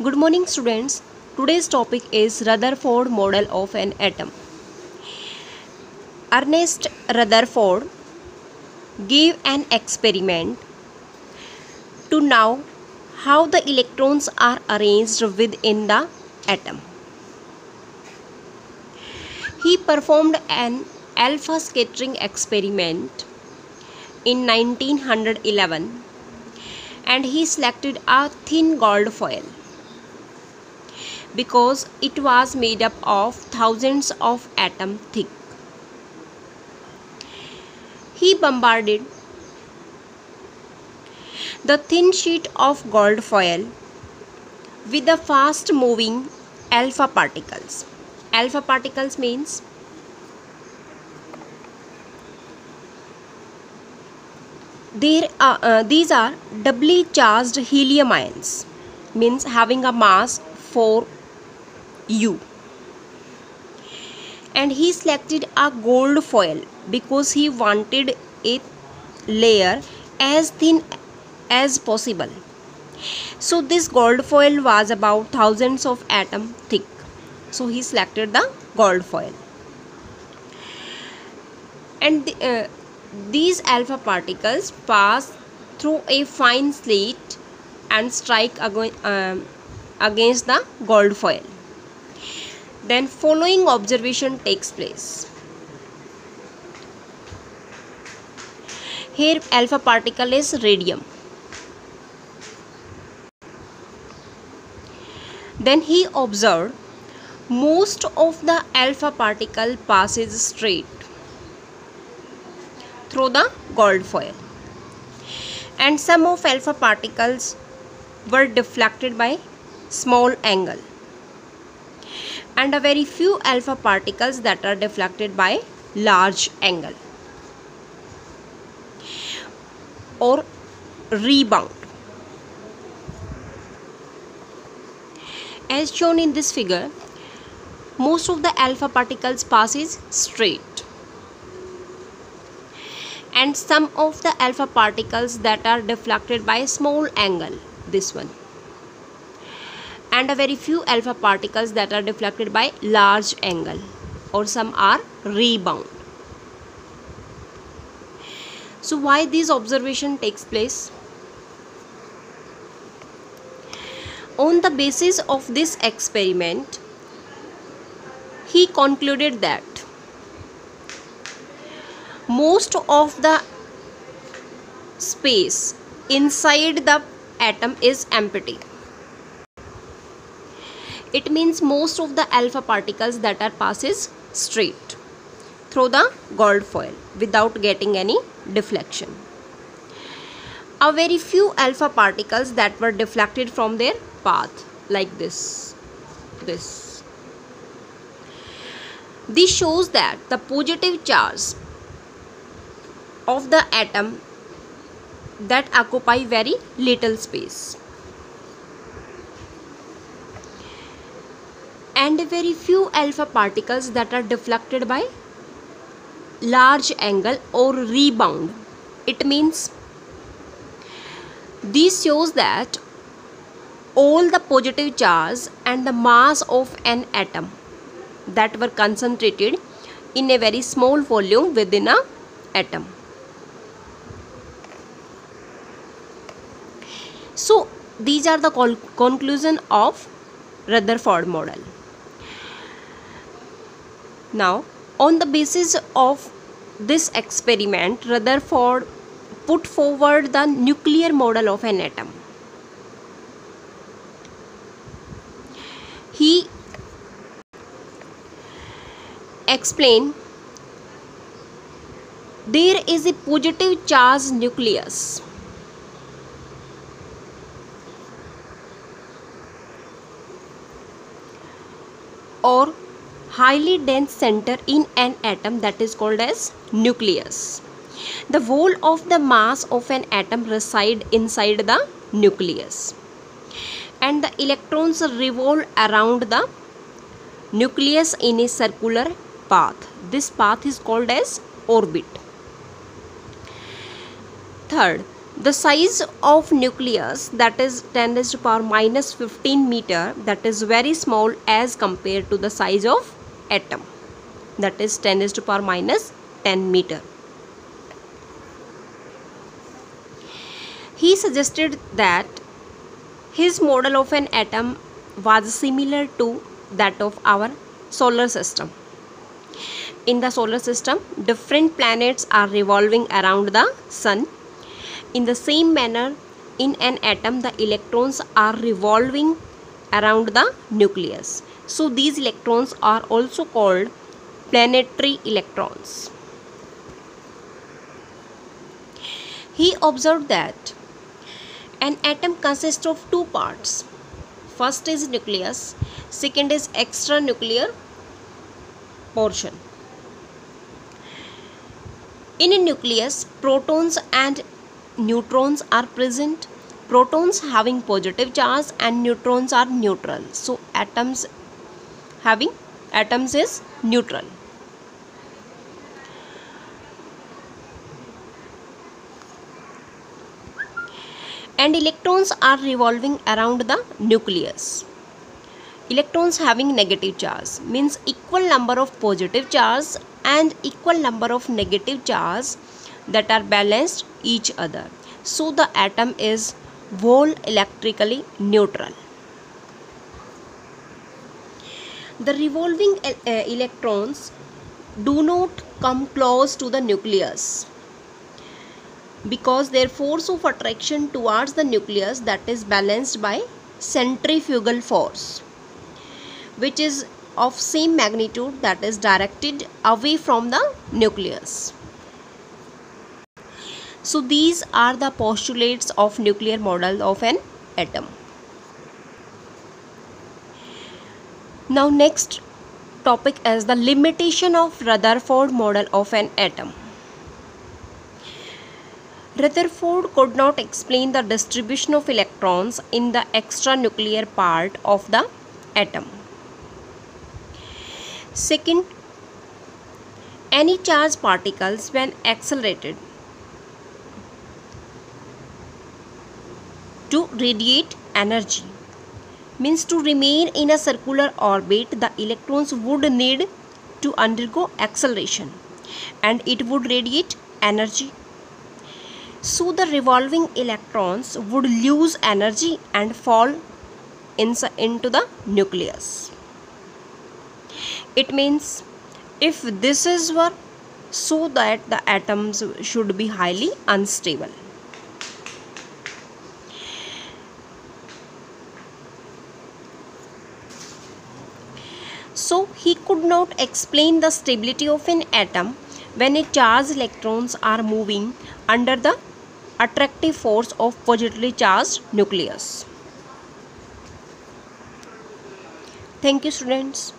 Good morning students. Today's topic is Rutherford model of an atom. Ernest Rutherford gave an experiment to know how the electrons are arranged within the atom. He performed an alpha scattering experiment in 1911 and he selected a thin gold foil because it was made up of thousands of atoms thick. He bombarded the thin sheet of gold foil with the fast moving alpha particles. Alpha particles means these are doubly charged helium ions, means having a mass 4u. And he selected a gold foil because he wanted a layer as thin as possible. So this gold foil was about thousands of atoms thick. So he selected the gold foil. And these alpha particles pass through a fine slit and strike against the gold foil. Then following observation takes place. Here alpha particle is radium. Then he observed most of the alpha particle passes straight through the gold foil and some of alpha particles were deflected by small angle and a very few alpha particles that are deflected by large angle or rebound. As shown in this figure, most of the alpha particles passes straight and some of the alpha particles that are deflected by small angle, this one, and a very few alpha particles that are deflected by large angle or some are rebound. So why this observation takes place? On the basis of this experiment, he concluded that most of the space inside the atom is empty. It means most of the alpha particles that are passes straight through the gold foil without getting any deflection. A very few alpha particles that were deflected from their path, like this. This shows that the positive charge of the atom that occupy very little space and very few alpha particles that are deflected by large angle or rebound. It means this shows that all the positive charge and the mass of an atom that were concentrated in a very small volume within an atom. So these are the conclusion of Rutherford model. Now on the basis of this experiment, Rutherford put forward the nuclear model of an atom. He explained there is a positive charge nucleus or highly dense center in an atom that is called as nucleus. The whole of the mass of an atom reside inside the nucleus and the electrons revolve around the nucleus in a circular path. This path is called as orbit. Third, The size of nucleus, that is 10 raised to power minus 15 meter, that is very small as compared to the size of atom, that is 10 raised to power minus 10 meter. He suggested that his model of an atom was similar to that of our solar system. In the solar system, different planets are revolving around the sun. In the same manner, in an atom, the electrons are revolving around the nucleus. So these electrons are also called planetary electrons. He observed that an atom consists of two parts. First is nucleus, second is extranuclear portion. In a nucleus, protons and neutrons are present. Protons having positive charge and neutrons are neutral. So atoms is neutral. And electrons are revolving around the nucleus. Electrons having negative charge means equal number of positive charge and equal number of negative charge that are balanced each other. So the atom is whole electrically neutral. The revolving electrons do not come close to the nucleus because their force of attraction towards the nucleus, that is balanced by centrifugal force, which is of same magnitude, that is directed away from the nucleus. So these are the postulates of nuclear model of an atom. Now next topic is the limitation of Rutherford model of an atom. Rutherford could not explain the distribution of electrons in the extranuclear part of the atom. Second, any charged particles when accelerated to radiate energy, means to remain in a circular orbit, the electrons would need to undergo acceleration and it would radiate energy. So the revolving electrons would lose energy and fall into the nucleus. It means if this is work, so that the atoms should be highly unstable. So he could not explain the stability of an atom when its charged electrons are moving under the attractive force of positively charged nucleus. Thank you, students.